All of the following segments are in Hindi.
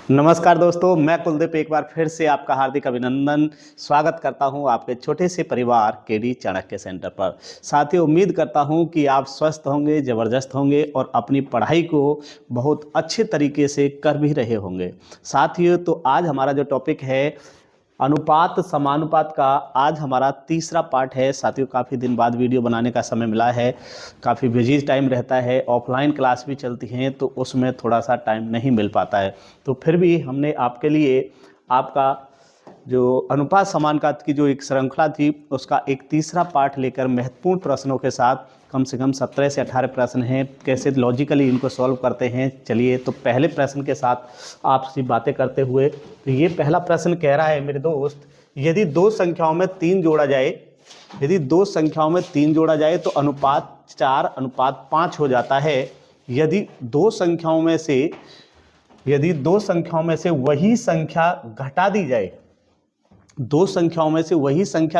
नमस्कार दोस्तों, मैं कुलदीप एक बार फिर से आपका हार्दिक अभिनंदन स्वागत करता हूं आपके छोटे से परिवार केडी चाणक्य सेंटर पर। साथियों, उम्मीद करता हूं कि आप स्वस्थ होंगे, ज़बरदस्त होंगे और अपनी पढ़ाई को बहुत अच्छे तरीके से कर भी रहे होंगे। साथियों, तो आज हमारा जो टॉपिक है अनुपात समानुपात का, आज हमारा तीसरा पार्ट है। साथियों, काफ़ी दिन बाद वीडियो बनाने का समय मिला है, काफ़ी बिजी टाइम रहता है, ऑफलाइन क्लास भी चलती हैं तो उसमें थोड़ा सा टाइम नहीं मिल पाता है। तो फिर भी हमने आपके लिए आपका जो अनुपात समानुपात की जो एक श्रृंखला थी उसका एक तीसरा पार्ट लेकर महत्वपूर्ण प्रश्नों के साथ, कम से कम 17 से 18 प्रश्न हैं, कैसे लॉजिकली इनको सॉल्व करते हैं। चलिए, तो पहले प्रश्न के साथ आपसे बातें करते हुए, तो ये पहला प्रश्न कह रहा है मेरे दोस्त, यदि दो संख्याओं में 3 जोड़ा जाए तो अनुपात 4:5 हो जाता है। यदि दो संख्याओं में से वही संख्या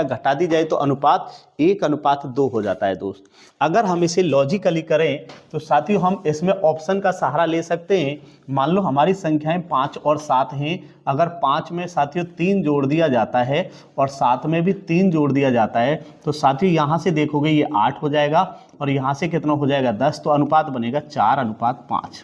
घटा दी जाए, तो अनुपात 1:2 हो जाता है दोस्त। अगर हम इसे लॉजिकली करें तो साथियों, हम इसमें ऑप्शन का सहारा ले सकते हैं। मान लो हमारी संख्याएं 5 और 7 हैं। अगर 5 में साथियों 3 जोड़ दिया जाता है और 7 में भी 3 जोड़ दिया जाता है, तो साथियों यहाँ से देखोगे ये 8 हो जाएगा और यहाँ से कितना हो जाएगा 10, तो अनुपात बनेगा 4:5।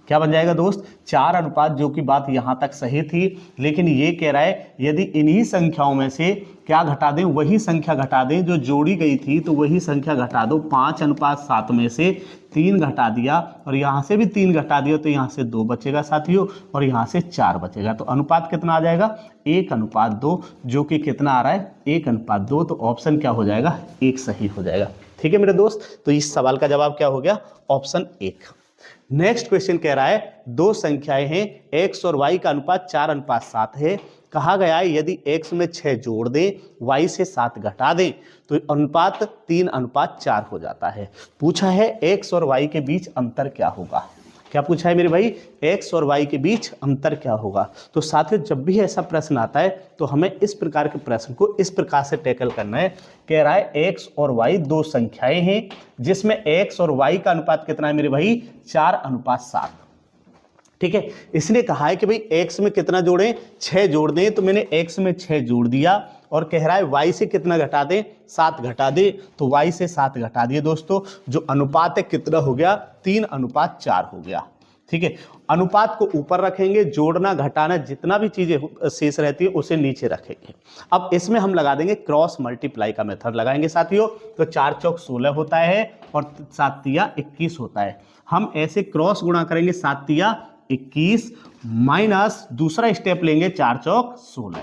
क्या बन जाएगा दोस्त? 4:5, जो कि बात यहाँ तक सही थी। लेकिन ये कह रहा है यदि इन्हीं संख्याओं में से क्या घटा दें, वही संख्या घटा दें जो जोड़ी गई थी, तो वही संख्या घटा दो। 5:7 में से 3 घटा दिया और यहाँ से भी 3 घटा दिया, तो यहाँ से 2 बचेगा साथियों और यहाँ से 4 बचेगा। तो अनुपात कितना आ जाएगा? 1:2, जो कि कितना आ रहा है? 1:2। तो ऑप्शन क्या हो जाएगा? 1 सही हो जाएगा। ठीक है मेरे दोस्त, तो इस सवाल का जवाब क्या हो गया? ऑप्शन 1। नेक्स्ट क्वेश्चन कह रहा है दो संख्याएं हैं, x और y का अनुपात 4:7 है। कहा गया है यदि x में 6 जोड़ दें, y से 7 घटा दें, तो अनुपात 3:4 हो जाता है। पूछा है x और y के बीच अंतर क्या होगा। क्या पूछा है मेरे भाई? x और y के बीच अंतर क्या होगा। तो साथियों, जब भी ऐसा प्रश्न आता है तो हमें इस प्रकार के प्रश्न को इस प्रकार से टैकल करना है। कह रहा है x और y दो संख्याएं हैं जिसमें x और y का अनुपात कितना है मेरे भाई? 4:7। ठीक है, इसने कहा है कि भाई x में कितना जोड़ें? 6 जोड़ दें। तो मैंने x में 6 जोड़ दिया और कह रहा है y से कितना घटा दें? 7 घटा दें। तो y से 7 घटा दिए दोस्तों। जो अनुपात है कितना हो गया? 3:4 हो गया। ठीक है, अनुपात को ऊपर रखेंगे, जोड़ना घटाना जितना भी चीजें शेष रहती है उसे नीचे रखेंगे। अब इसमें हम लगा देंगे क्रॉस मल्टीप्लाई का मेथड लगाएंगे साथियों। तो 4 चौक 16 होता है और 7 तिया 21 होता है। हम ऐसे क्रॉस गुणा करेंगे, 7 तिया 21 माइनस दूसरा स्टेप लेंगे 4 चौक 16।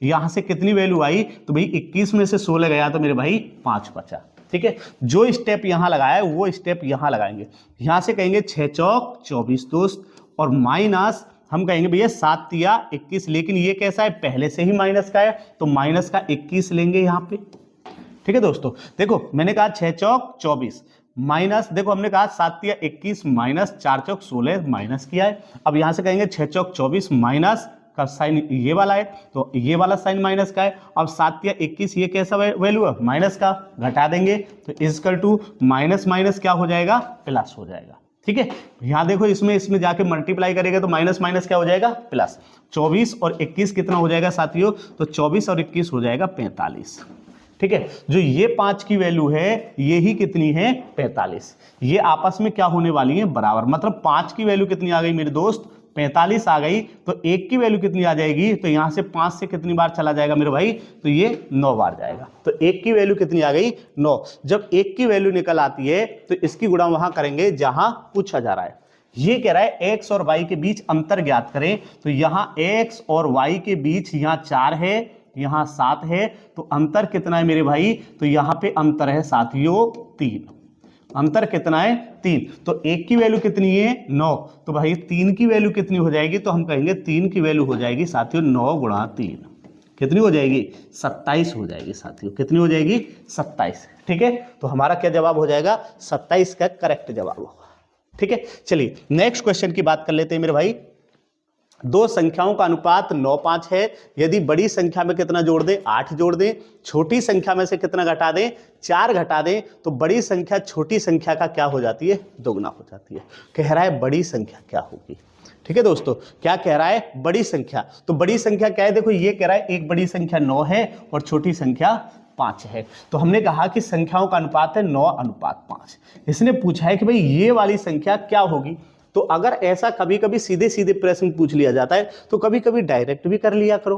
यहां से कितनी वैल्यू आई? तो भाई 21 में से 16 गया तो मेरे भाई 5 बचा। ठीक है, जो स्टेप यहां लगाया है वो स्टेप यहां लगाएंगे। यहां से कहेंगे 6 चौक 24 दोस्त और माइनस हम कहेंगे भैया 7 तिया 21, लेकिन ये कैसा है? पहले से ही माइनस का है, तो माइनस का 21 लेंगे यहां पे। ठीक है दोस्तों, देखो मैंने कहा 6 चौक 24 माइनस, देखो हमने कहा 7 तिया 21 माइनस 4 चौक 16 माइनस किया है। अब यहां से कहेंगे 6 चौक 24 माइनस का साइन ये वाला है, तो ये वाला साइन माइनस का है। अब 7 तिया 21, ये कैसा वैल्यू है? माइनस का, घटा देंगे तो इक्वल टू माइनस माइनस क्या हो जाएगा? प्लस हो जाएगा। ठीक है, यहां देखो इसमें जाके मल्टीप्लाई करेगा तो माइनस माइनस क्या हो जाएगा? प्लस। 24 और 21 कितना हो जाएगा साथियों? तो 24 और 21 हो जाएगा 45। ठीक है, जो ये 5 की वैल्यू है ये ही कितनी है? 45। ये आपस में क्या होने वाली है? बराबर। मतलब 5 की वैल्यू कितनी आ गई मेरे दोस्त? 45 आ गई। तो 1 की वैल्यू कितनी आ जाएगी? तो यहां से 5 से कितनी बार चला जाएगा मेरे भाई? तो ये 9 बार जाएगा। तो 1 की वैल्यू कितनी आ गई? 9। जब 1 की वैल्यू निकल आती है तो इसकी गुणा वहां करेंगे जहां पूछा जा रहा है। ये कह रहा है x और y के बीच अंतर ज्ञात करें। तो यहां x और y के बीच यहां 4 है, यहां 7 है, तो अंतर कितना है मेरे भाई? तो यहां पे अंतर है साथियों 3। अंतर कितना है? 3। तो 1 की वैल्यू कितनी है? 9। तो भाई 3 की वैल्यू कितनी हो जाएगी? तो हम कहेंगे 3 की वैल्यू हो जाएगी साथियों 9 गुणा 3। कितनी हो जाएगी? 27 हो जाएगी साथियों। कितनी हो जाएगी? 27। ठीक है, तो हमारा क्या जवाब हो जाएगा? 27 का करेक्ट जवाब होगा। ठीक है, चलिए नेक्स्ट क्वेश्चन की बात कर लेते हैं मेरे भाई। दो संख्याओं का अनुपात 9:5 है। यदि बड़ी संख्या में कितना जोड़ दें? 8 जोड़ दें। छोटी संख्या में से कितना घटा दें? 4 घटा दें। तो बड़ी संख्या छोटी संख्या का क्या हो जाती है? दोगुना हो जाती है। कह रहा है बड़ी संख्या क्या होगी। ठीक है दोस्तों, क्या कह रहा है, बड़ी संख्या। तो बड़ी संख्या क्या है, देखो ये कह रहा है एक बड़ी संख्या 9 है और छोटी संख्या 5 है। तो हमने कहा कि संख्याओं का अनुपात है 9:5। इसने पूछा है कि भाई ये वाली संख्या क्या होगी। तो अगर ऐसा कभी कभी सीधे सीधे प्रश्न पूछ लिया जाता है तो कभी कभी डायरेक्ट भी कर लिया करो,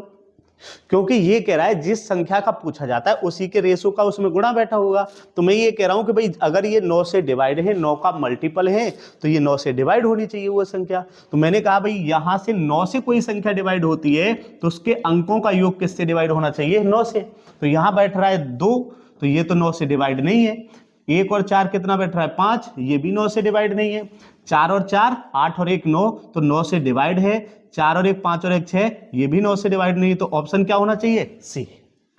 क्योंकि ये कह रहा है जिस संख्या का पूछा जाता है उसी के रेशो का उसमें गुणा बैठा होगा। तो मैं ये कह रहा हूं कि भाई अगर ये 9 से डिवाइड है, 9 का मल्टीपल है, तो ये 9 से डिवाइड होनी चाहिए वो संख्या। तो मैंने कहा भाई यहां से 9 से कोई संख्या डिवाइड होती है तो उसके अंकों का योग किससे डिवाइड होना चाहिए, 9 से। तो यहां बैठ रहा है 2, तो ये तो 9 से डिवाइड नहीं है। 1 और 4 कितना बैठ रहा है, 5, ये भी 9 से डिवाइड नहीं है। 4 और 4 8 और 1 9, तो 9 से डिवाइड है। 4 और 1 5 और 1 6, ये भी 9 से डिवाइड नहीं। तो ऑप्शन क्या होना चाहिए, सी।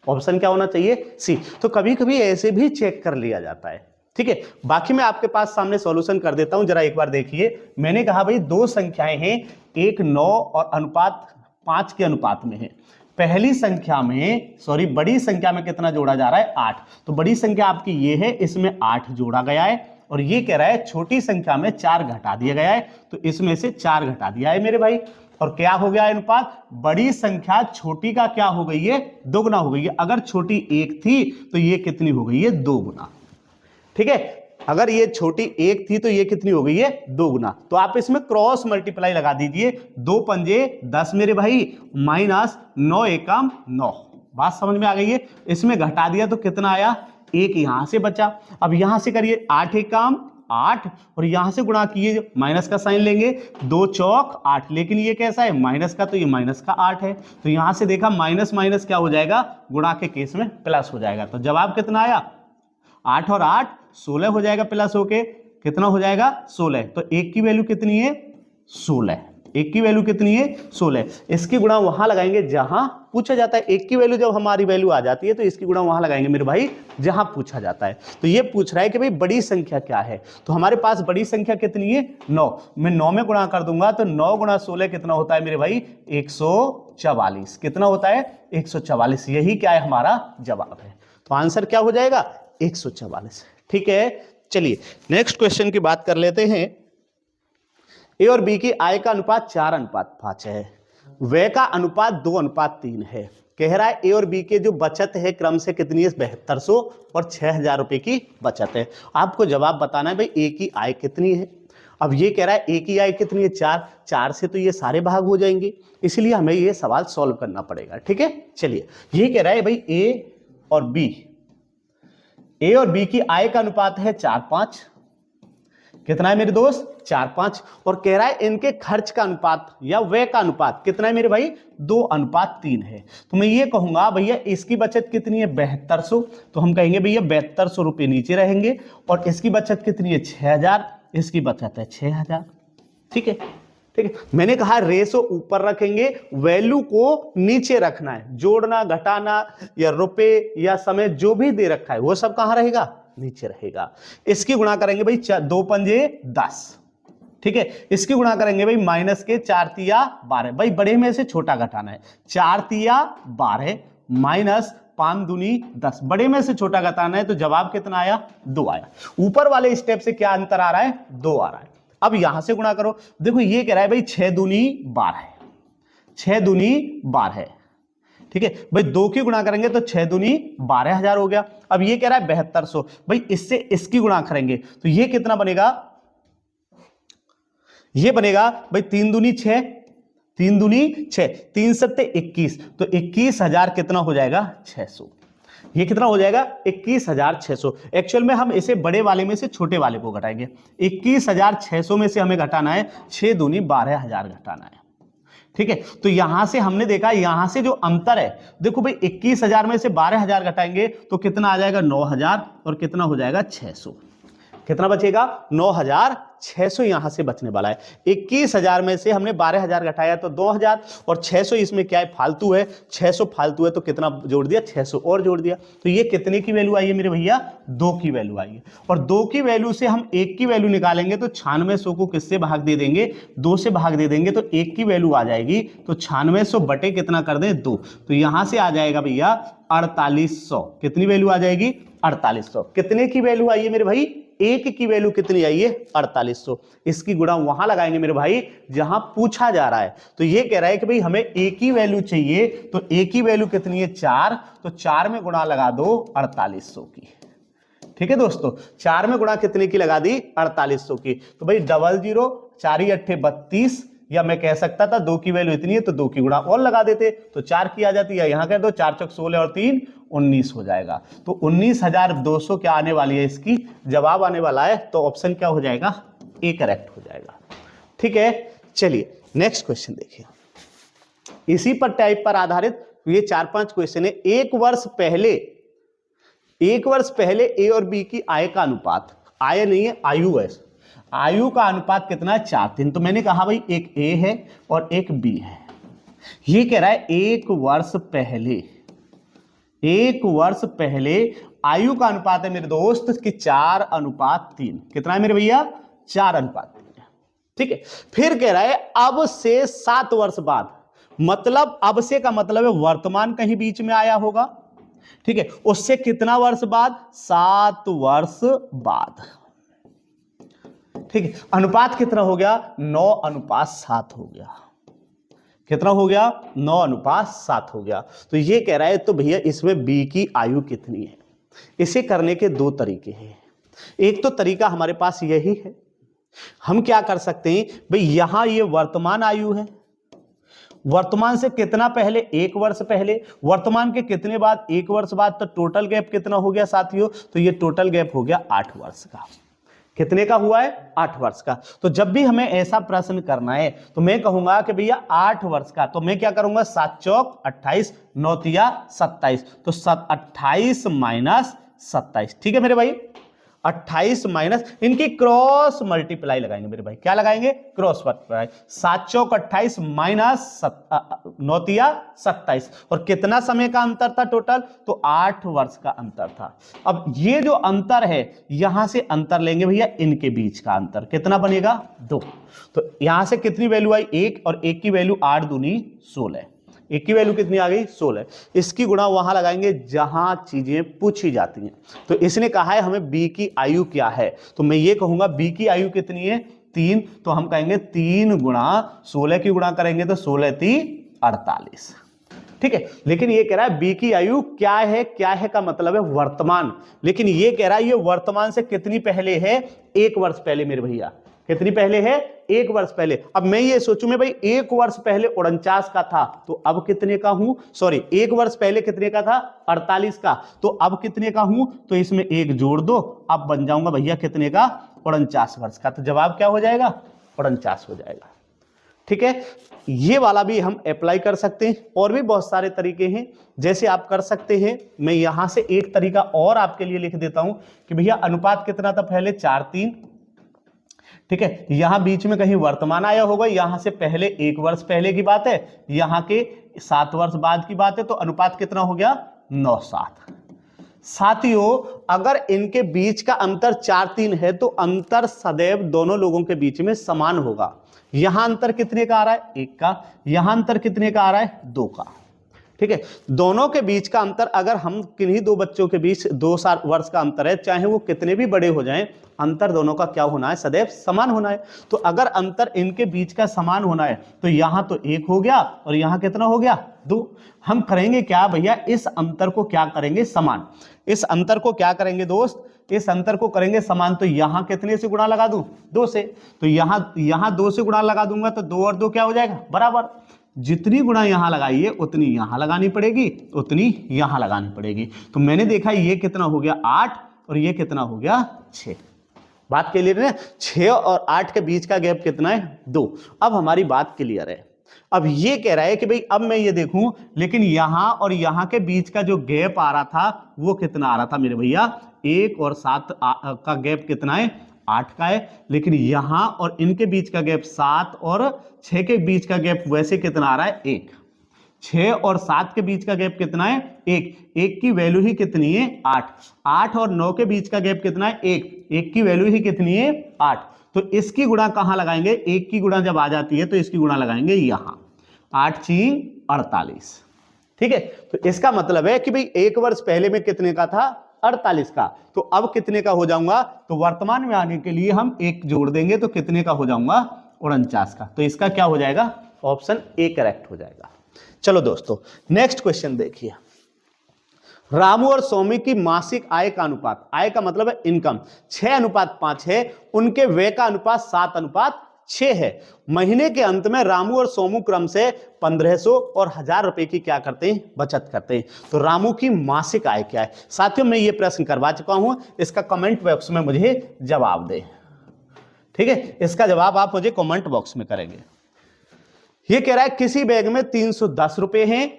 ऑप्शन क्या होना चाहिए, सी। तो कभी कभी ऐसे भी चेक कर लिया जाता है, ठीक है। बाकी मैं आपके पास सामने सॉल्यूशन कर देता हूं, जरा एक बार देखिए। मैंने कहा भाई दो संख्याएं हैं, एक 9 और अनुपात 5 के अनुपात में है। पहली संख्या में बड़ी संख्या में कितना जोड़ा जा रहा है, 8। तो बड़ी संख्या आपकी ये है, इसमें 8 जोड़ा गया है। और ये कह रहा है छोटी संख्या में 4 घटा दिया गया है, तो इसमें से 4 घटा दिया है मेरे भाई। और क्या हो गया अनुपात, बड़ी संख्या छोटी का क्या हो गई है, 2 गुना हो गई है। अगर छोटी 1 थी तो ये कितनी हो गई है, 2 गुना। ठीक है, अगर ये छोटी 1 थी तो ये कितनी हो गई है, 2 गुना। तो आप इसमें क्रॉस मल्टीप्लाई लगा दीजिए, 2 पंजे 10 मेरे भाई, माइनस 9 एकम 9। बात समझ में आ गई है। इसमें घटा दिया तो कितना आया, 1 यहां से बचा। अब यहां से करिए 8 एकम 8 और यहां से गुणा किए, माइनस का साइन लेंगे, 2 चौक 8। लेकिन ये कैसा है, माइनस का, तो ये माइनस का 8 है। तो यहां से देखा माइनस माइनस क्या हो जाएगा, गुणा के केस में प्लस हो जाएगा। तो जवाब कितना आया, 8 और 8 16 हो जाएगा, प्लस होके कितना हो जाएगा, 16। तो 1 की वैल्यू कितनी है, 16। 1 की वैल्यू कितनी है, 16। इसकी गुणा वहां लगाएंगे जहां पूछा जाता है। 1 की वैल्यू जब हमारी वैल्यू आ जाती है तो इसकी गुणा वहां लगाएंगे मेरे भाई जहां पूछा जाता है। तो ये पूछ रहा है कि भाई बड़ी संख्या क्या है, तो हमारे पास बड़ी संख्या कितनी है, 9। मैं 9 में गुणा कर दूंगा तो 9 गुणा 16 कितना होता है मेरे भाई, 144। कितना होता है, 144। यही क्या है, हमारा जवाब है। तो आंसर क्या हो जाएगा, 144। ठीक है, चलिए नेक्स्ट क्वेश्चन की बात कर लेते हैं। ए और बी की आय का अनुपात 4:5 है, व्यय का अनुपात 2:3 है। कह रहा है ए और बी के जो बचत है क्रम से कितनी है, 7200 और 6000 रुपए की बचत है। आपको जवाब बताना है भाई ए की आय कितनी है। अब ये कह रहा है ए की आय कितनी है, 4 से तो ये सारे भाग हो जाएंगे, इसलिए हमें ये सवाल सॉल्व करना पड़ेगा। ठीक है, चलिए ये कह रहा है भाई ए और बी की आय का अनुपात है 4:5। कितना है मेरे दोस्त, 4:5। और कह रहा है इनके खर्च का अनुपात या व्यय का अनुपात कितना है मेरे भाई, 2:3 है। तो मैं ये कहूंगा भैया इसकी बचत कितनी है, 7200। तो हम कहेंगे भैया 7200 रुपये नीचे रहेंगे। और इसकी बचत कितनी है, 6000। इसकी बचत है 6000। ठीक है, ठीक है। मैंने कहा रेशो ऊपर रखेंगे, वैल्यू को नीचे रखना है। जोड़ना, घटाना या रुपए या समय जो भी दे रखा है वो सब कहां रहेगा, नीचे रहेगा। इसकी गुणा करेंगे भाई 2 पंजे 10। ठीक है, इसकी गुणा करेंगे भाई माइनस के 4 तिया 12। भाई बड़े में से छोटा घटाना है, 4 तिया 12 माइनस 5 दूनी 10। बड़े में से छोटा घटाना है, तो जवाब कितना आया, 2 आया। ऊपर वाले स्टेप से क्या अंतर आ रहा है, 2 आ रहा है। अब यहां से गुणा करो, देखो ये कह रहा है भाई 6 दूनी 12, 6 दूनी 12। ठीक है भाई, 2 की गुणा करेंगे तो 6 दूनी 12000 हो गया। अब ये कह रहा है 7200, भाई इससे इसकी गुणा करेंगे तो ये कितना बनेगा, ये बनेगा भाई 3 दूनी 6, 3 दूनी 6, 3 सत्ते 21। तो 21000 कितना हो जाएगा, 600। ये कितना हो जाएगा, 21600। एक्चुअल में हम इसे बड़े वाले में से छोटे वाले को घटाएंगे। 21600 में से हमें घटाना है 6 दूनी 12000 घटाना है। ठीक है, तो यहां से हमने देखा, यहां से जो अंतर है, देखो भाई 21000 में से 12000 घटाएंगे तो कितना आ जाएगा, 9000। और कितना हो जाएगा, 600। कितना बचेगा, 9600 यहां से बचने वाला है। 21000 में से हमने 12000 घटाया तो 2000, और 600 इसमें क्या है, फालतू है। 600 फालतू है तो कितना जोड़ दिया, 600 और जोड़ दिया। तो ये कितने की वैल्यू आई है मेरे भैया, 2 की वैल्यू आई है। और 2 की वैल्यू से हम 1 की वैल्यू निकालेंगे तो 9600 को किससे भाग दे देंगे, 2 से भाग दे देंगे तो 1 की वैल्यू आ जाएगी। तो 9600 बटे कितना कर दें, 2। तो यहां से आ जाएगा भैया 4800। कितनी वैल्यू आ जाएगी, 4800। कितने की वैल्यू आई है मेरे भाई, एक की वैल्यू कितनी आई है 4800। इसकी गुणा वहां लगाएंगे मेरे भाई जहां पूछा जा रहा है। तो ये कह रहा है कि भाई हमें ए की वैल्यू चाहिए, तो ए की वैल्यू कितनी है 4, तो 4 में गुणा लगा दो 4800 की। ठीक है दोस्तों, 4 में गुणा कितने की लगा दी 4800 की। तो भाई 00, 4 8 32, या मैं कह सकता था 2 की वैल्यू इतनी है तो 2 की गुणा और लगा देते, तो 4 की आ जाती है, यहां कह दो 4 चौक 16 और 3 19 हो जाएगा। तो 19200 क्या आने वाली है, इसकी जवाब आने वाला है। तो ऑप्शन क्या हो जाएगा, ए करेक्ट हो जाएगा। ठीक है, चलिए नेक्स्ट क्वेश्चन देखिए। इसी पर टाइप पर आधारित ये 4-5 क्वेश्चन है। एक वर्ष पहले ए और बी की आय का अनुपात, आय नहीं है आयु है, आयु का अनुपात कितना है 4:3। तो मैंने कहा भाई एक ए है और एक बी है। ये कह रहा है एक वर्ष पहले आयु का अनुपात है मेरे दोस्त कि 4:3। कितना है मेरे भैया 4:3। ठीक है, फिर कह रहा है अब से 7 वर्ष बाद, मतलब अब से का मतलब है वर्तमान कहीं बीच में आया होगा। ठीक है, उससे कितना वर्ष बाद 7 वर्ष बाद। ठीक है, अनुपात कितना हो गया 9:7 हो गया। कितना हो गया 9:7 हो गया। तो ये कह रहा है तो भैया इसमें बी की आयु कितनी है। इसे करने के 2 तरीके हैं। एक तो तरीका हमारे पास यही है, हम क्या कर सकते हैं भाई, यहां ये वर्तमान आयु है, वर्तमान से कितना पहले 1 वर्ष पहले, वर्तमान के कितने बाद 1 वर्ष बाद, तो टोटल गैप कितना हो गया साथियों, तो ये टोटल गैप हो गया 8 वर्ष का। कितने का हुआ है 8 वर्ष का। तो जब भी हमें ऐसा प्रश्न करना है तो मैं कहूंगा कि भैया 8 वर्ष का, तो मैं क्या करूंगा 7 चौक 28, 9 तिया 27, तो 28 माइनस 27। ठीक है मेरे भाई, 28 माइनस, इनकी क्रॉस मल्टीप्लाई लगाएंगे मेरे भाई। क्या लगाएंगे क्रॉस मल्टीप्लाई। 7 चौक 28 माइनस 9 तिया 27, और कितना समय का अंतर था टोटल, तो 8 वर्ष का अंतर था। अब ये जो अंतर है यहां से अंतर लेंगे भैया, इनके बीच का अंतर कितना बनेगा 2। तो यहां से कितनी वैल्यू आई 1, और 1 की वैल्यू 8 दूनी 16, 1 की वैल्यू कितनी आ गई 16। इसकी गुणा वहां लगाएंगे जहां चीजें पूछी जाती हैं। तो इसने कहा है हमें बी की आयु क्या है, तो मैं ये कहूंगा बी की आयु कितनी है 3, तो हम कहेंगे 3 गुणा 16 की गुणा करेंगे तो 16 × 48। ठीक है, लेकिन ये कह रहा है बी की आयु क्या है, क्या है का मतलब है वर्तमान, लेकिन ये कह रहा है ये वर्तमान से कितनी पहले है 1 वर्ष पहले मेरे भैया। कितनी पहले है 1 वर्ष पहले। अब मैं ये सोचूं मैं भाई 1 वर्ष पहले 49 का था, तो अब कितने का हूं, सॉरी 1 वर्ष पहले कितने का था 48 का, तो अब कितने का हूं, तो इसमें 1 जोड़ दो, अब बन जाऊंगा भैया कितने का 49 वर्ष का। तो जवाब क्या हो जाएगा 49 हो जाएगा। ठीक है, ये वाला भी हम अप्लाई कर सकते हैं, और भी बहुत सारे तरीके हैं जैसे आप कर सकते हैं। मैं यहां से एक तरीका और आपके लिए लिख देता हूं कि भैया अनुपात कितना था पहले 4:3। ठीक है, यहां बीच में कहीं वर्तमान आया होगा, यहां से पहले 1 वर्ष पहले की बात है, यहां के 7 वर्ष बाद की बात है, तो अनुपात कितना हो गया 9:7। साथियों अगर इनके बीच का अंतर 4:3 है तो अंतर सदैव दोनों लोगों के बीच में समान होगा। यहां अंतर कितने का आ रहा है 1 का, यहां अंतर कितने का आ रहा है 2 का। ठीक है, दोनों के बीच का अंतर, अगर हम किन्हीं 2 बच्चों के बीच 2 वर्ष का अंतर है, चाहे वो कितने भी बड़े हो जाएं, अंतर दोनों का क्या होना है सदैव समान होना है। तो अगर अंतर इनके बीच का समान होना है तो यहां तो 1 हो गया और यहां कितना हो गया 2। हम करेंगे क्या भैया, इस अंतर को क्या करेंगे समान, इस अंतर को क्या करेंगे दोस्त, इस अंतर को करेंगे समान। तो यहां कितने से गुणा लगा दूं 2 से, तो यहां 2 से गुणा लगा दूंगा तो 2 और 2 क्या हो जाएगा बराबर। जितनी गुणा यहां लगाइए उतनी यहां लगानी पड़ेगी, उतनी यहां लगानी पड़ेगी। तो मैंने देखा ये कितना हो गया 8 और ये कितना हो गया 6। बात क्लियर है, 6 और 8 के बीच का गैप कितना है 2। अब हमारी बात क्लियर है। अब ये कह रहा है कि भाई अब मैं ये देखूं, लेकिन यहां और यहां के बीच का जो गैप आ रहा था वो कितना आ रहा था मेरे भैया 1 और 7 का गैप कितना है 8 का है, लेकिन यहां और इनके बीच का गैप 7 और 6 के बीच का गैप वैसे कितना आ रहा है 1। 6 और 7 के बीच का गैप कितना है 1, 1 की वैल्यू ही कितनी है 8, 8 और 9 के बीच का गैप कितना है 1, 1 की वैल्यू ही कितनी है 8। तो इसकी गुणा कहां लगाएंगे, 1 की गुणा जब आ जाती है तो इसकी गुणा लगाएंगे यहां, 8 × 4 = 48। ठीक है, तो इसका मतलब है कि भाई 1 वर्ष पहले में कितने का था 48 का, तो अब कितने का हो जाऊंगा, तो वर्तमान में आने के लिए हम 1 जोड़ देंगे तो कितने का हो जाऊंगा, 49 का। तो इसका क्या हो जाएगा, ऑप्शन ए करेक्ट हो जाएगा। चलो दोस्तों नेक्स्ट क्वेश्चन देखिए, रामू और सौमी की मासिक आय का अनुपात, आय का मतलब है इनकम, 6:5 है, उनके व्यय का अनुपात 7:6 है। महीने के अंत में रामू और सोमू क्रम से 1500 और 1000 रुपए की क्या करते हैं, बचत करते हैं। तो रामू की मासिक आय क्या है। साथियों मैं ये प्रश्न करवा चुका हूं, इसका कमेंट बॉक्स में मुझे जवाब दे, ठीक है, इसका जवाब आप मुझे कमेंट बॉक्स में करेंगे। ये कह रहा है किसी बैग में 310 रुपए हैं,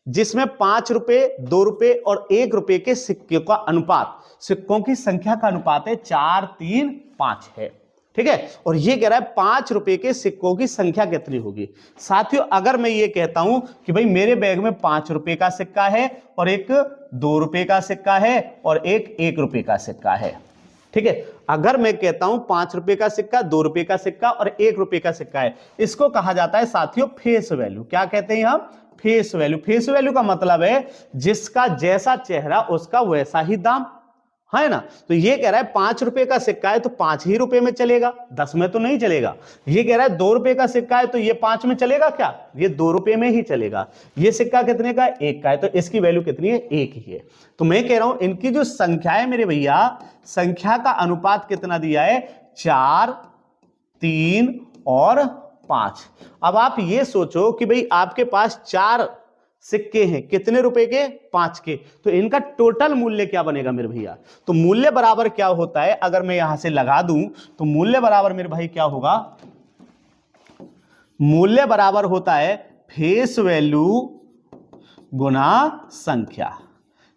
जिसमें 5 रुपए, 2 रुपए और 1 रुपए के सिक्के का अनुपात, सिक्कों की संख्या का अनुपात है 4, 3, 5 है, ठीक है। और ये कह रहा है 5 रुपए के सिक्कों की संख्या कितनी होगी। साथियों अगर मैं ये कहता हूं कि भाई मेरे बैग में 5 रुपए का सिक्का है और एक 2 रुपए का सिक्का है और एक 1 रुपए का सिक्का है, ठीक है। अगर मैं कहता हूं 5 रुपए का सिक्का, 2 रुपए का सिक्का और 1 रुपए का सिक्का है, इसको कहा जाता है साथियों फेस वैल्यू। क्या कहते हैं हम, फेस वैल्यू। फेस वैल्यू का मतलब है जिसका जैसा चेहरा उसका वैसा ही दाम, है ना। तो ये कह रहा है 5 रुपए का सिक्का है तो 5 ही रुपए में चलेगा, 10 में तो नहीं चलेगा। ये कह रहा है 2 रुपए का सिक्का है तो ये 5 में चलेगा क्या, ये 2 रुपए में ही चलेगा। ये सिक्का कितने का है, 1 का है, तो इसकी वैल्यू कितनी है, 1 ही है। तो मैं कह रहा हूं इनकी जो संख्या है मेरे भैया, संख्या का अनुपात कितना दिया है, 4, 3 और 5। अब आप ये सोचो कि भाई आपके पास 4 सिक्के हैं, कितने रुपए के, 5 के, तो इनका टोटल मूल्य क्या बनेगा मेरे भैया। तो मूल्य बराबर क्या होता है, अगर मैं यहां से लगा दूं तो मूल्य बराबर मेरे भाई क्या होगा, मूल्य बराबर होता है फेस वैल्यू गुना संख्या।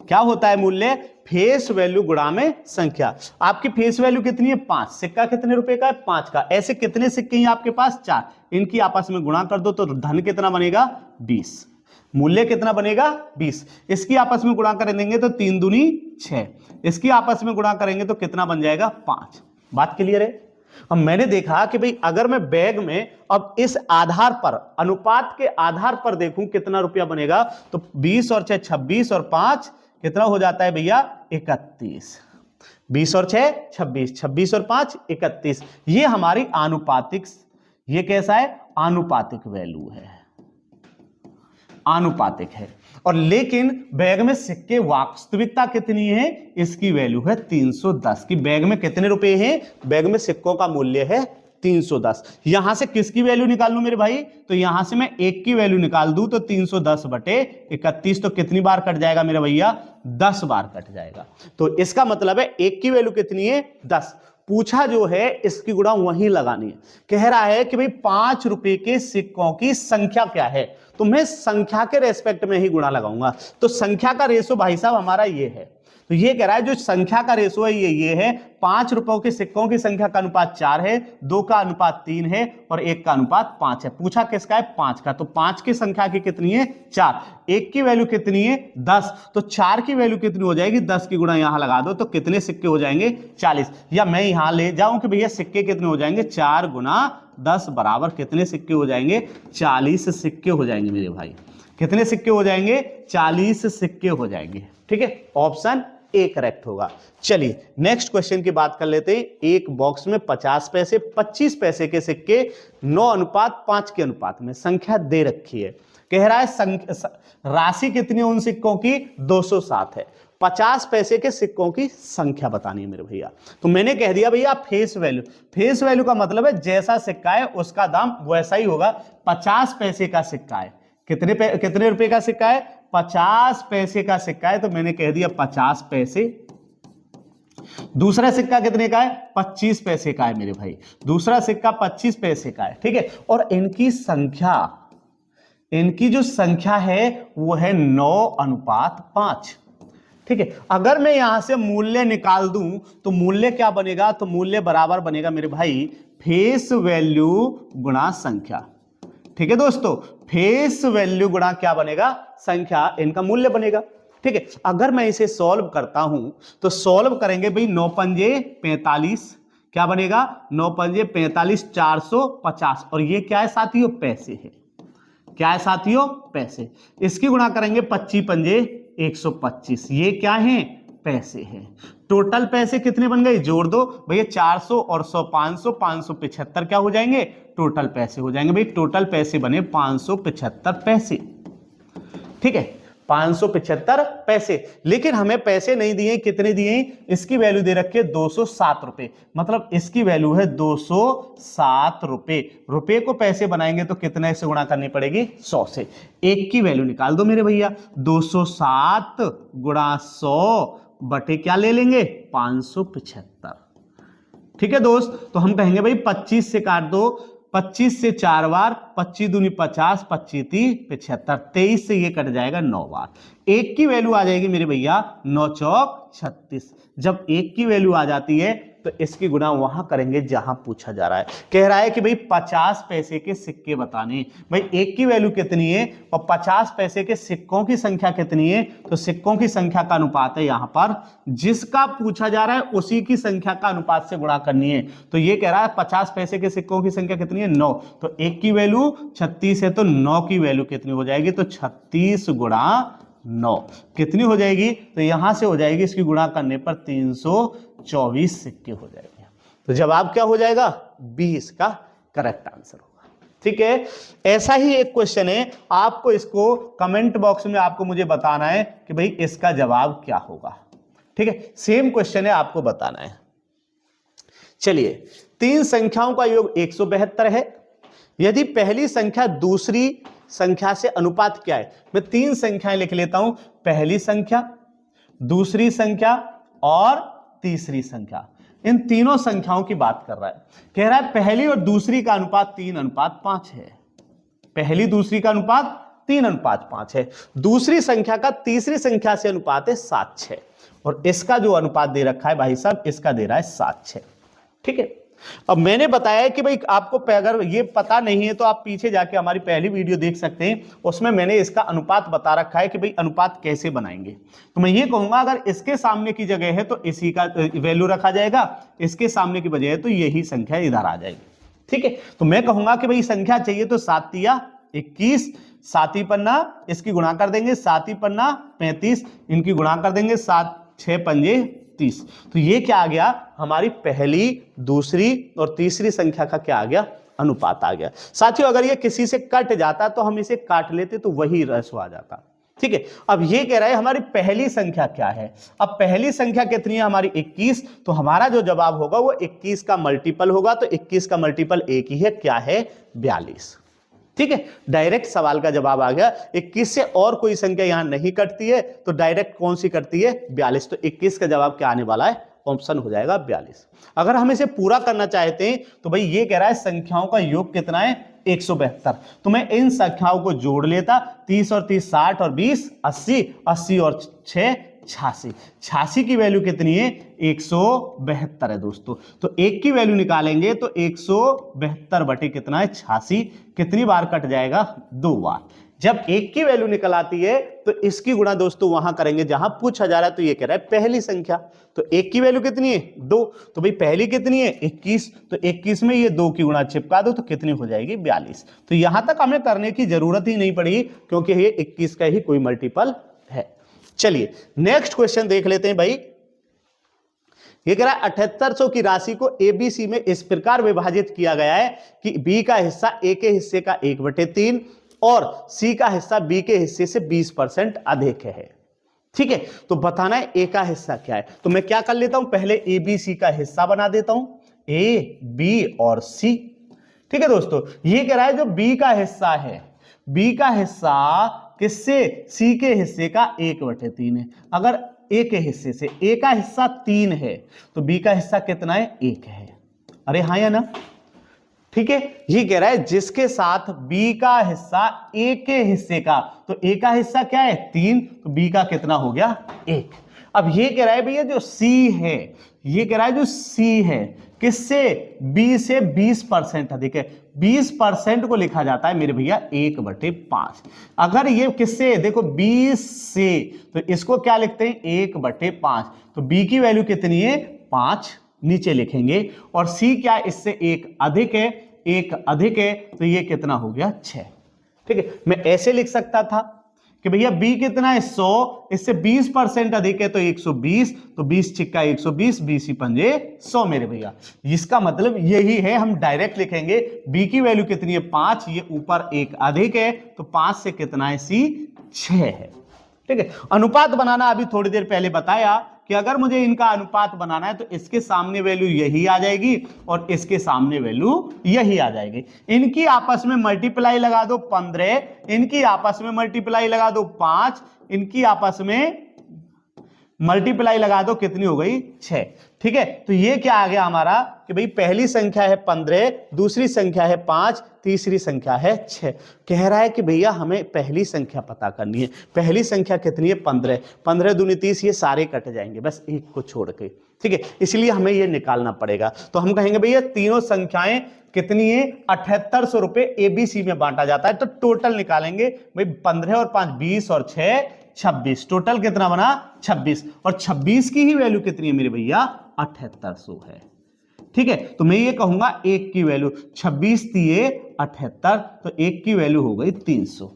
क्या होता है मूल्य, फेस वैल्यू गुणा में संख्या। आपकी फेस वैल्यू कितनी है, 5, सिक्का कितने रुपए का है, 5 का। ऐसे कितने सिक्के हैं आपके पास, 4, इनकी आपस में गुणा कर दो तो धन कितना बनेगा, 20, मूल्य कितना बनेगा, 20। इसकी आपस में गुणा कर देंगे तो 3 दूनी 6, इसकी आपस में गुणा करेंगे तो कितना बन जाएगा, 5। बात क्लियर है। अब मैंने देखा कि भाई अगर मैं बैग में अब इस आधार पर, अनुपात के आधार पर देखूं कितना रुपया बनेगा, तो 20 और 6 26 और 5 कितना हो जाता है भैया, 31। 20 और 6 26, 26 और 5 31। ये हमारी आनुपातिक, ये कैसा है, आनुपातिक वैल्यू है, आनुपातिक है। और लेकिन बैग में सिक्के वास्तविकता कितनी है, इसकी वैल्यू है 310 की। बैग में कितने रुपए हैं, बैग में सिक्कों का मूल्य है 310। यहां से किसकी वैल्यू निकाल लूं मेरे भाई, तो यहां से मैं 1 की वैल्यू निकाल दूं तो 310 बटे 31 तो कितनी बार कट जाएगा मेरे भैया, 10 बार कट जाएगा। तो इसका मतलब है 1 की वैल्यू कितनी है, 10। पूछा जो है इसकी गुणा वहीं लगानी है। कह रहा है कि भाई 5 रुपए के सिक्कों की संख्या क्या है, तो मैं संख्या के रेस्पेक्ट में ही गुणा लगाऊंगा। तो संख्या का रेशो भाई साहब हमारा ये है। तो ये कह रहा है जो संख्या का रेशो है ये है, 5 रुपयों के सिक्कों की संख्या का अनुपात 4 है, 2 का अनुपात 3 है और 1 का अनुपात 5 है। पूछा किसका है, 5 का। तो 5 की संख्या की कितनी है, 4। 1 की वैल्यू कितनी है, 10। तो 4 की वैल्यू कितनी हो जाएगी, 10 की गुणा यहां लगा दो तो कितने सिक्के हो जाएंगे, 40। या मैं यहां ले जाऊं कि भैया सिक्के कितने हो जाएंगे, 4 गुना 10 बराबर कितने सिक्के हो जाएंगे, 40 सिक्के हो जाएंगे मेरे भाई। कितने सिक्के हो जाएंगे, 40 सिक्के हो जाएंगे, ठीक है। ऑप्शन ए करेक्ट होगा। चलिए नेक्स्ट क्वेश्चन की बात कर लेते हैं। एक बॉक्स में 50 पैसे 25 पैसे के सिक्के 9:5 के अनुपात में संख्या दे रखी है। कह रहा है राशि कितनी उन सिक्कों की, 207 है। 50 पैसे के सिक्कों की संख्या बतानी है मेरे भैया। तो मैंने कह दिया भैया फेस वैल्यू। फेस वैल्यू का मतलब है जैसा सिक्का है उसका दाम वैसा ही होगा। 50 पैसे का सिक्का है, कितने रुपए का सिक्का है, 50 पैसे का सिक्का है, तो मैंने कह दिया 50 पैसे। दूसरा सिक्का कितने का है, 25 पैसे का है मेरे भाई। दूसरा सिक्का 25 पैसे का है, ठीक है। और इनकी संख्या, इनकी जो संख्या है वो है 9:5, ठीक है। अगर मैं यहां से मूल्य निकाल दूं तो मूल्य क्या बनेगा, तो मूल्य बराबर बनेगा मेरे भाई फेस वैल्यू गुणा संख्या, ठीक है दोस्तों। फेस वैल्यू गुणा क्या बनेगा, संख्या, इनका मूल्य बनेगा, ठीक है। अगर मैं इसे सॉल्व करता हूं तो सॉल्व करेंगे भाई 9 पंजे 45, क्या बनेगा, 9 पंजे 45, 450। और ये क्या है साथियों, पैसे है। क्या है साथियों, पैसे। इसकी गुणा करेंगे 25 पंजे 125, ये क्या है, पैसे हैं। टोटल पैसे कितने बन गए, जोड़ दो भैया, 400 और 100 500, 575 क्या हो जाएंगे, टोटल पैसे हो जाएंगे। भाई टोटल पैसे बने 575 पैसे, ठीक है, 575 पैसे। लेकिन हमें पैसे नहीं दिए, कितने दिए, इसकी वैल्यू दे रखी है 207 रुपए, मतलब इसकी वैल्यू है 207 रुपए। रुपए को पैसे बनाएंगे तो कितने से गुणा करनी पड़ेगी, 100 से। एक की वैल्यू निकाल दो मेरे भैया, 207 गुणा 100 बटे क्या ले लेंगे, 575। ठीक है दोस्त, तो हम कहेंगे भाई 25 से काट दो, 25 से 4 बार, 25 दूनी 50, 25 30 75, 23 से ये कट जाएगा 9 बार। एक की वैल्यू आ जाएगी मेरे भैया 9 चौक 36। जब एक की वैल्यू आ जाती है तो इसकी गुणा वहां करेंगे जहां पूछा जा रहा है। कह रहा है कि भाई 50 पैसे के सिक्के बताने। भाई एक की वैल्यू कितनी है और 50 पैसे के सिक्कों की संख्या कितनी है, तो सिक्कों की संख्या का अनुपात है यहां पर, जिसका पूछा जा रहा है उसी की संख्या का अनुपात से गुणा करनी है। तो ये कह रहा है 50 पैसे के सिक्कों की संख्या कितनी है, 9। तो एक की वैल्यू 36 है तो 9 की वैल्यू कितनी हो जाएगी, तो 36 गुणा 9 कितनी हो जाएगी, तो यहां से हो जाएगी, इसकी गुणा करने पर 324 सिक्के हो जाएंगे। तो जवाब क्या हो जाएगा, 20 का करेक्ट आंसर होगा। ठीक है, ऐसा ही एक क्वेश्चन है, आपको इसको कमेंट बॉक्स में आपको मुझे बताना है कि भाई इसका जवाब क्या होगा। ठीक है, सेम क्वेश्चन है, आपको बताना है। चलिए, 3 संख्याओं का योग 172 है। यदि पहली संख्या दूसरी संख्या से अनुपात क्या है, मैं 3 संख्याएं लिख लेता हूं, पहली संख्या, दूसरी संख्या और तीसरी संख्या। इन तीनों संख्याओं की बात कर रहा है। कह रहा है पहली और दूसरी का अनुपात 3:5 है। पहली दूसरी का अनुपात 3:5 है। दूसरी संख्या का तीसरी संख्या से अनुपात है 7:6, और इसका जो अनुपात दे रखा है भाई साहब, इसका दे रहा है 7:6। ठीक है, अब मैंने बताया कि भाई आपको अगर ये पता नहीं है तो आप पीछे जाके हमारी पहली वीडियो देख सकते हैं, उसमें मैंने इसका अनुपात बता रखा है कि भाई अनुपात कैसे बनाएंगे। तो मैं ये कहूंगा अगर इसके सामने की जगह है तो इसी का वैल्यू रखा जाएगा, इसके सामने की बजाय है तो यही संख्या इधर आ जाएगी। ठीक है, तो मैं कहूंगा कि भाई संख्या चाहिए तो 7 तिया 21, 7 पन्ना इसकी गुणा कर देंगे, 7 पन्ना 35, इनकी गुणा कर देंगे, 7 6 पंजे 30। तो ये क्या आ गया, हमारी पहली दूसरी और तीसरी संख्या का क्या आ गया, अनुपात आ गया। साथियों अगर ये किसी से कट जाता तो हम इसे काट लेते तो वही रेशो आ जाता। ठीक है, अब ये कह रहा है हमारी पहली संख्या क्या है। अब पहली संख्या कितनी है हमारी 21, तो हमारा जो जवाब होगा वो 21 का मल्टीपल होगा। तो 21 का मल्टीपल एक ही है, क्या है, 42। ठीक है, डायरेक्ट सवाल का जवाब आ गया। 21 से और कोई संख्या यहां नहीं कटती है तो डायरेक्ट कौन सी कटती है, 42। तो 21 का जवाब क्या आने वाला है, ऑप्शन हो जाएगा 42। अगर हम इसे पूरा करना चाहते हैं तो भाई ये कह रहा है संख्याओं का योग कितना है, 172। तो मैं इन संख्याओं को जोड़ लेता, 30 और 30 60 और 20 80, 80 और 6 86। 86 की वैल्यू कितनी है, 172 है दोस्तों। तो एक की वैल्यू निकालेंगे तो 172 बटे कितना है, 86। कितनी बार कट जाएगा, 2 बार। जब एक की वैल्यू निकल आती है तो इसकी गुणा दोस्तों वहां करेंगे जहां पूछा जा रहा है। तो ये कह रहा है पहली संख्या, तो एक की वैल्यू कितनी है, 2। तो भाई पहली कितनी है, 21। तो 21 में ये 2 की गुणा चिपका दो तो कितनी हो जाएगी, 42। तो यहां तक हमें करने की जरूरत ही नहीं पड़ी क्योंकि ये 21 का ही कोई मल्टीपल है। चलिए नेक्स्ट क्वेश्चन देख लेते हैं भाई। ये कह रहा है 7800 की राशि को एबीसी में इस प्रकार विभाजित किया गया है कि बी का हिस्सा ए के हिस्से का 1/3 और सी का हिस्सा बी के हिस्से से 20% अधिक है। ठीक है, तो बताना है ए का हिस्सा क्या है। तो मैं क्या कर लेता हूं, पहले ए बी सी का हिस्सा बना देता हूं, ए बी और सी। ठीक है दोस्तों, ये कह रहा है जो बी का हिस्सा है, बी का हिस्सा किससे, सी के हिस्से का 1/3 है। अगर ए के हिस्से से, ए का हिस्सा 3 है तो बी का हिस्सा कितना है, 1 है। अरे हाँ या ना, ठीक है। ये कह रहा है जिसके साथ बी का हिस्सा ए के हिस्से का, तो ए का हिस्सा क्या है, 3, तो बी का कितना हो गया, 1। अब ये कह रहा है भैया जो सी है, ये कह रहा है जो सी है किससे, बी से 20% अधिक है। 20% को लिखा जाता है मेरे भैया 1/5। अगर ये किससे, देखो 20 से, तो इसको क्या लिखते हैं, 1/5। तो बी की वैल्यू कितनी है, 5 नीचे लिखेंगे, और सी क्या है, इससे 1 अधिक है, 1 अधिक है, तो ये कितना हो गया, 6। ठीक है, मैं ऐसे लिख सकता था कि भैया b कितना है 100, इससे 20% अधिक है तो 120, तो 20 छिक्का 120, 20 ही पंजे 100 मेरे भैया। इसका मतलब यही है, हम डायरेक्ट लिखेंगे b की वैल्यू कितनी है 5, ये ऊपर एक अधिक है तो 5 से कितना है c 6 है। ठीक है, अनुपात बनाना अभी थोड़ी देर पहले बताया कि अगर मुझे इनका अनुपात बनाना है तो इसके सामने वैल्यू यही आ जाएगी और इसके सामने वैल्यू यही आ जाएगी। इनकी आपस में मल्टीप्लाई लगा दो 15, इनकी आपस में मल्टीप्लाई लगा दो 5, इनकी आपस में मल्टीप्लाई लगा दो कितनी हो गई 6। ठीक है, तो ये क्या आ गया हमारा कि भाई पहली संख्या है 15, दूसरी संख्या है 5, तीसरी संख्या है 6। कह रहा है कि भैया हमें पहली संख्या पता करनी है। पहली संख्या कितनी है 15, 15 दूनी 30, ये सारे कट जाएंगे बस एक को छोड़ के। ठीक है, इसलिए हमें ये निकालना पड़ेगा। तो हम कहेंगे भैया तीनों संख्याएं कितनी है 7800 रुपए एबीसी में बांटा जाता है। तो टोटल निकालेंगे भाई 15 और 5 20 और 6 26, टोटल कितना बना 26, और 26 की ही वैल्यू कितनी है मेरे भैया 7800 है। ठीक है, तो मैं ये कहूंगा एक की वैल्यू 26 दिए 78, तो एक की वैल्यू हो गई 300।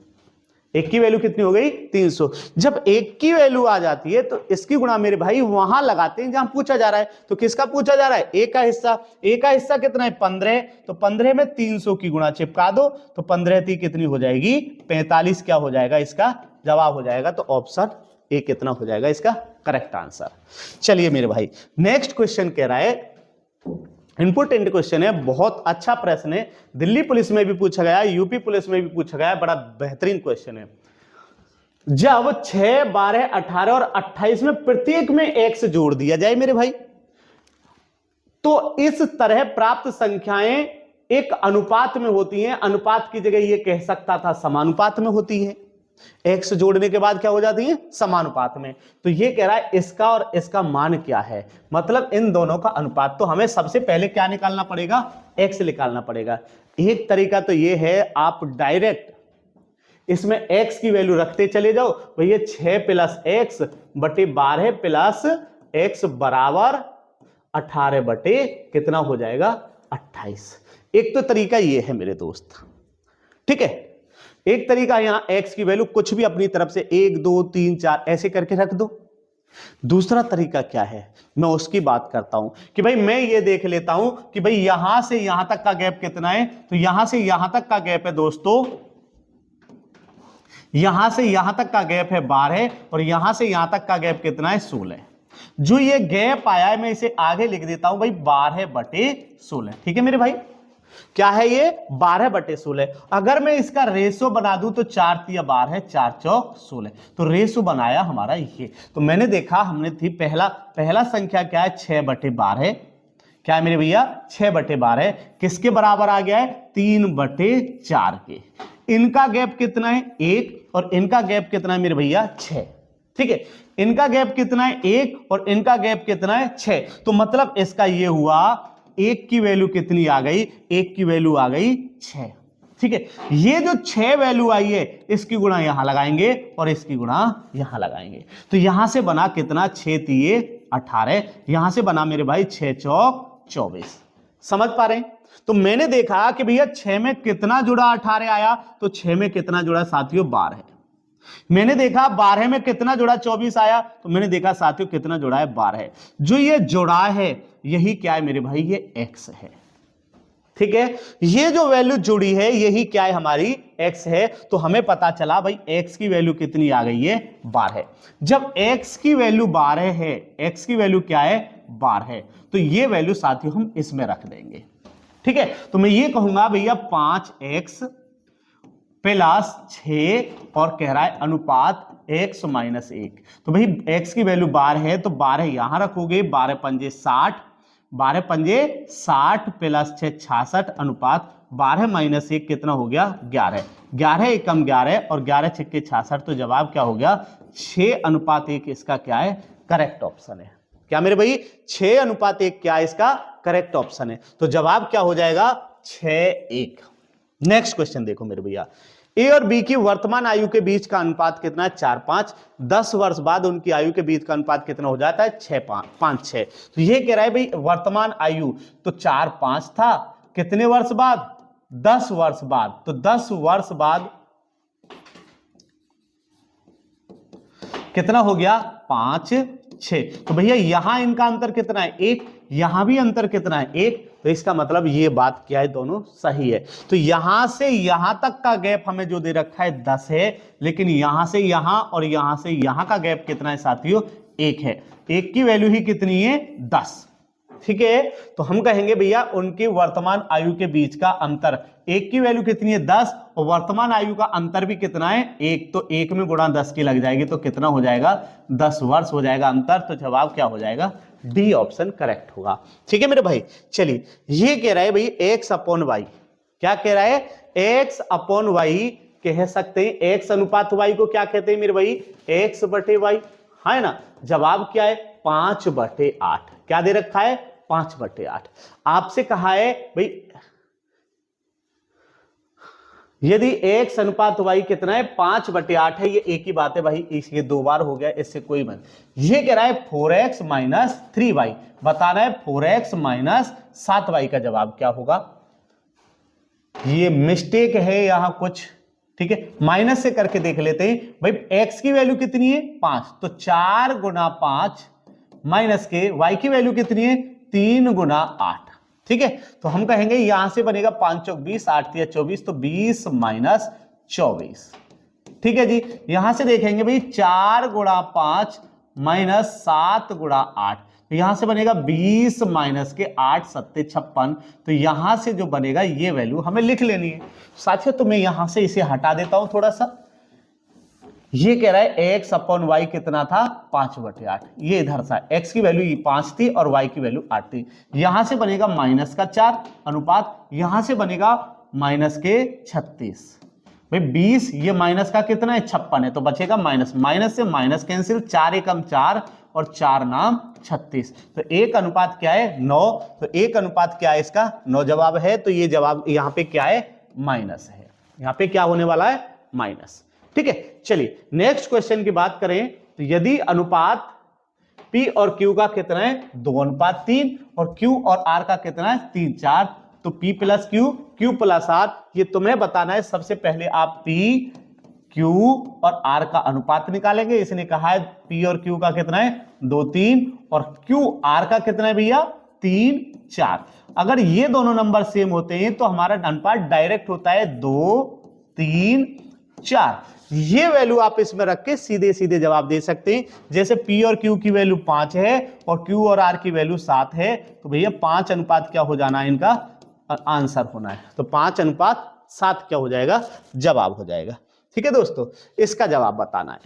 एक की वैल्यू कितनी हो गई 300। जब एक की वैल्यू आ जाती है तो इसकी गुणा मेरे भाई वहां लगाते हैं जहां पूछा जा रहा है। तो किसका पूछा जा रहा है ए का हिस्सा, ए का हिस्सा कितना है 15, तो 15 में 300 की गुणा चिपका दो तो 15 थी कितनी हो जाएगी 45, क्या हो जाएगा इसका जवाब हो जाएगा। तो ऑप्शन ए कितना हो जाएगा इसका करेक्ट आंसर। चलिए मेरे भाई नेक्स्ट क्वेश्चन कह रहा है, इंपोर्टेंट क्वेश्चन है, बहुत अच्छा प्रश्न है, दिल्ली पुलिस में भी पूछा गया, यूपी पुलिस में भी पूछा गया, बड़ा बेहतरीन क्वेश्चन है। जब 6, 12, 18 और 28 में प्रत्येक में x जोड़ दिया जाए मेरे भाई, तो इस तरह प्राप्त संख्याएं एक अनुपात में होती हैं। अनुपात की जगह यह कह सकता था समानुपात में होती है। x जोड़ने के बाद क्या हो जाती है समानुपात में। तो ये कह रहा है इसका और इसका मान क्या है, मतलब इन दोनों का अनुपात। तो हमें सबसे पहले क्या निकालना पड़ेगा x निकालना पड़ेगा। एक तरीका तो ये है आप डायरेक्ट इसमें x की वैल्यू रखते चले जाओ भैया 6 प्लस x बटे 12 प्लस x बराबर 18 बटे कितना हो जाएगा 28। एक तो तरीका ये है मेरे दोस्त। ठीक है, एक तरीका यहां x की वैल्यू कुछ भी अपनी तरफ से 1 2 3 4 ऐसे करके रख दो। दूसरा तरीका क्या है मैं उसकी बात करता हूं कि भाई मैं ये देख लेता हूं कि भाई यहां से यहां तक का गैप कितना है। तो यहां से यहां तक का गैप है दोस्तों, यहां से यहां तक का गैप है 12 और यहां से यहां तक का गैप कितना है 16। जो ये गैप आया है मैं इसे आगे लिख देता हूं भाई 12 बटे 16। ठीक है मेरे भाई, क्या है ये 12 बटे 16। अगर मैं इसका रेशो बना दूं तो 4 तिया 12 4 चौक 16, तो रेशो बनाया हमारा ये। तो मैंने देखा हमने थी पहला संख्या क्या है 6 बटे 12, क्या है मेरे भैया 6 बटे 12 किसके बराबर आ गया है 3 बटे 4 के। इनका गैप कितना है 1 और इनका गैप कितना है मेरे भैया 6। ठीक है, इनका गैप कितना है 1 और इनका गैप कितना है 6। तो मतलब इसका ये हुआ 1 की वैल्यू कितनी आ गई 1 की वैल्यू आ गई 6। ठीक है, ये जो 6 वैल्यू आई है इसकी गुणा यहां लगाएंगे और इसकी गुणा यहां लगाएंगे। तो यहां से बना कितना 6 तिये 18, यहां से बना मेरे भाई 6 चौक 24। समझ पा रहे हैं। तो मैंने देखा कि भैया 6 में कितना जुड़ा 18 आया, तो 6 में कितना जुड़ा साथियों 12। मैंने देखा 12 में कितना जुड़ा 24 आया, तो मैंने देखा साथियों कितना जुड़ा है 12। जो ये जुड़ा है यही क्या है मेरे भाई ये x है। ठीक है, ये जो वैल्यू जुड़ी है यही क्या है हमारी x है। तो हमें पता चला भाई x की वैल्यू कितनी आ गई है 12। जब x की वैल्यू 12 है, x की वैल्यू क्या है 12 है, तो ये वैल्यू साथियों हम इसमें रख देंगे। ठीक है, तो मैं ये कहूंगा भैया 5x प्लस 6 और कह रहा है अनुपात x माइनस 1। तो भाई x की वैल्यू 12 है तो 12 यहां रखोगे, 12 पंजे 60, 12 पंजे 60 प्लस 6 66 अनुपात 12 माइनस 1 कितना हो गया 11, 11 एकम 11 और 11 छक्के 66। तो जवाब क्या हो गया 6 अनुपात 1 इसका क्या है करेक्ट ऑप्शन है। क्या मेरे भाई 6 अनुपात 1 क्या है इसका करेक्ट ऑप्शन है। तो जवाब क्या हो जाएगा 6-1। नेक्स्ट क्वेश्चन देखो मेरे भैया, ए और बी की वर्तमान आयु के बीच का अनुपात कितना है 4-5। 10 वर्ष बाद उनकी आयु के बीच का अनुपात कितना हो जाता है 6-5-6। तो ये कह रहा है भाई वर्तमान आयु तो 4-5 था, कितने वर्ष बाद 10 वर्ष बाद। तो 10 वर्ष बाद कितना हो गया 5 6। तो भैया यहां इनका अंतर कितना है 1, यहां भी अंतर कितना है 1, तो इसका मतलब ये बात क्या है, दोनों सही है। तो यहां से यहां तक का गैप हमें जो दे रखा है 10 है, लेकिन यहां से यहां और यहां से यहां का गैप कितना है साथियों 1 है। 1 की वैल्यू ही कितनी है 10। ठीक है, तो हम कहेंगे भैया उनके वर्तमान आयु के बीच का अंतर, 1 की वैल्यू कितनी है 10 और वर्तमान आयु का अंतर भी कितना है 1, तो 1 में गुणा 10 की लग जाएगी, तो कितना हो जाएगा 10 वर्ष हो जाएगा अंतर। तो जवाब क्या हो जाएगा, डी ऑप्शन करेक्ट होगा। ठीक है मेरे भाई, चलिए ये कह रहा है भाई एक्स अपॉन वाई, क्या कह रहा है एक्स अपॉन वाई, कह सकते हैं एक्स अनुपात वाई को क्या कहते हैं मेरे भाई एक्स बटे वाई, है ना। जवाब क्या है 5/8, क्या दे रखा है 5/8। आपसे कहा है भाई यदि x अनुपात y कितना है 5/8 है, ये एक ही बात है भाई, ये 2 बार हो गया, इससे कोई मत। ये कह रहा है 4x माइनस 3y, बताना है 4x माइनस 7y का जवाब क्या होगा। ये मिस्टेक है यहां कुछ, ठीक है, माइनस से करके देख लेते हैं भाई। x की वैल्यू कितनी है 5, तो 4 गुना 5 माइनस के y की वैल्यू कितनी है 3 गुना 8। ठीक है, तो हम कहेंगे यहां से बनेगा 5 चौक 20, 8 तिया 24, तो 20 माइनस 24। ठीक है जी, यहां से देखेंगे भाई 4 गुणा 5 माइनस 7 गुणा 8, तो यहां से बनेगा 20 माइनस के 8 7 56। तो यहां से जो बनेगा ये वैल्यू हमें लिख लेनी है साथियों। तो मैं यहां से इसे हटा देता हूं थोड़ा सा। ये कह रहा है x अपॉन वाई कितना था 5/8, ये इधर था, x की वैल्यू 5 थी और y की वैल्यू 8 थी। यहां से बनेगा माइनस का 4 अनुपात, यहां से बनेगा माइनस के 36। भाई 20, ये माइनस का कितना है 56 है, तो बचेगा माइनस, माइनस से माइनस कैंसिल, 4 एकम 4 और 4 नाम 36। तो एक अनुपात क्या है 9, तो एक अनुपात क्या है इसका 9 जवाब है। तो ये जवाब यहाँ पे क्या है माइनस है, यहाँ पे क्या होने वाला है माइनस। ठीक है, चलिए नेक्स्ट क्वेश्चन की बात करें, तो यदि अनुपात P और Q का कितना है 2:3 और Q और R का कितना है 3:4, तो P plus Q, Q plus R, ये तुम्हें बताना है। सबसे पहले आप P, Q और R का अनुपात निकालेंगे। इसने कहा है P और Q का कितना है 2:3 और Q R का कितना है भैया 3:4। अगर ये दोनों नंबर सेम होते हैं तो हमारा अनुपात डायरेक्ट होता है 2:3:4। ये वैल्यू आप इसमें रख के सीधे सीधे जवाब दे सकते हैं। जैसे P और Q की वैल्यू 5 है और Q और R की वैल्यू 7 है, तो भैया 5 अनुपात क्या हो जाना है इनका आंसर होना है, तो 5:7 क्या हो जाएगा जवाब हो जाएगा। ठीक है दोस्तों, इसका जवाब बताना है।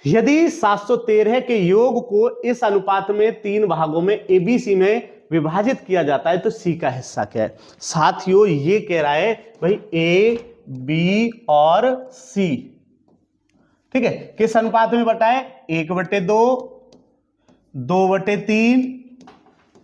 यदि 713 के योग को इस अनुपात में 3 भागों में ABC में विभाजित किया जाता है तो C का हिस्सा क्या है। साथियों ये कह रहा है भाई A, B और C, ठीक है, किस अनुपात में बटा है 1/2, 2/3,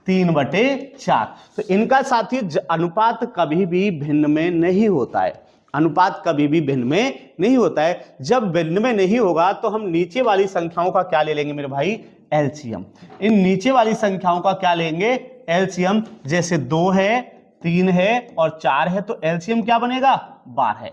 3/4। तो इनका साथियों अनुपात कभी भी भिन्न में नहीं होता है, अनुपात कभी भी भिन्न में नहीं होता है। जब भिन्न में नहीं होगा तो हम नीचे वाली संख्याओं का क्या ले लेंगे मेरे भाई एलसीएम। इन नीचे वाली संख्याओं का क्या लेंगे एलसीएम, जैसे 2 है, 3 है और 4 है, तो एलसीएम क्या बनेगा 12।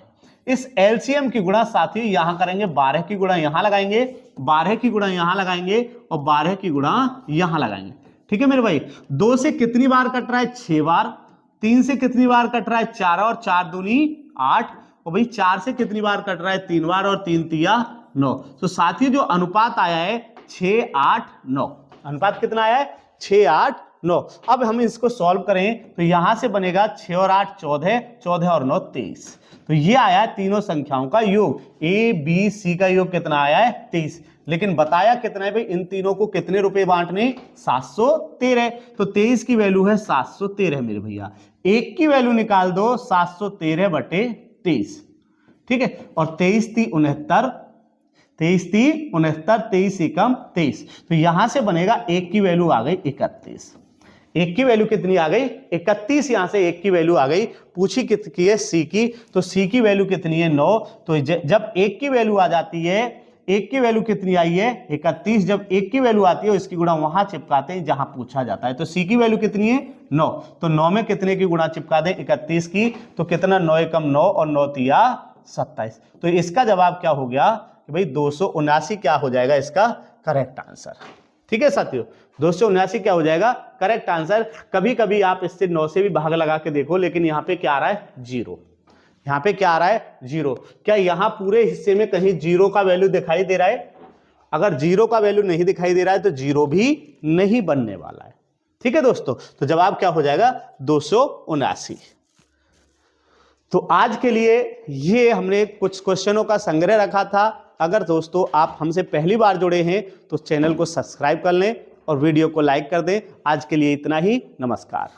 इस एलसीएम की गुणा साथियों यहां करेंगे, 12 की गुणा यहां लगाएंगे, 12 की गुणा यहां लगाएंगे और 12 की गुणा यहां लगाएंगे। ठीक है मेरे भाई, 2 से कितनी बार कट रहा है 6 बार, 3 से कितनी बार कट रहा है 4 और 4 दूनी 8, और भाई 4 से कितनी बार कट रहा है 3 बार और 3 तिया 9। तो साथियों जो अनुपात आया है 6, 8, 9, अनुपात कितना आया है 6, 8, 9। अब हम इसको सॉल्व करें तो यहां से बनेगा 6 और 8 14, 14 और 9 23। तो ये आया तीनों संख्याओं का योग, A, B, C का योग कितना आया है 23। लेकिन बताया कितना है भाई, इन तीनों को कितने रुपए बांटने 713। तो 23 की वैल्यू है 713 मेरे भैया। एक की वैल्यू निकाल दो 713/23, ठीक है, और 23 × 3 = 69, 23 × 3 = 69, 23 एकम 23। तो यहां से बनेगा एक की वैल्यू आ गई 31। एक की वैल्यू कितनी आ गई 31, यहां से एक की वैल्यू आ गई। पूछी कितनी है सी की, तो सी की वैल्यू कितनी है 9। तो जब एक की वैल्यू आ जाती है, एक की वैल्यू कितनी आई है 31, जब एक की वैल्यू आती है इसकी गुणा वहां चिपकाते हैं जहां पूछा जाता है। तो सी की वैल्यू कितनी है 9, तो 9 में कितने की गुणा चिपका दें 31 की, तो कितना 9 एकम 9 और 9 तिया 27। तो इसका जवाब क्या हो गया कि भाई 279 क्या हो जाएगा इसका करेक्ट आंसर। ठीक है साथियों, 279 क्या हो जाएगा करेक्ट आंसर। कभी कभी आप इससे 9 से भी भाग लगा के देखो, लेकिन यहाँ पे क्या आ रहा है 0, यहाँ पे क्या आ रहा है 0। क्या यहाँ पूरे हिस्से में कहीं 0 का वैल्यू दिखाई दे रहा है? अगर 0 का वैल्यू नहीं दिखाई दे रहा है तो 0 भी नहीं बनने वाला है। ठीक है दोस्तों, तो जवाब क्या हो जाएगा 279। तो आज के लिए ये हमने कुछ क्वेश्चनों का संग्रह रखा था। अगर दोस्तों आप हमसे पहली बार जुड़े हैं तो चैनल को सब्सक्राइब कर लें और वीडियो को लाइक कर दें। आज के लिए इतना ही, नमस्कार।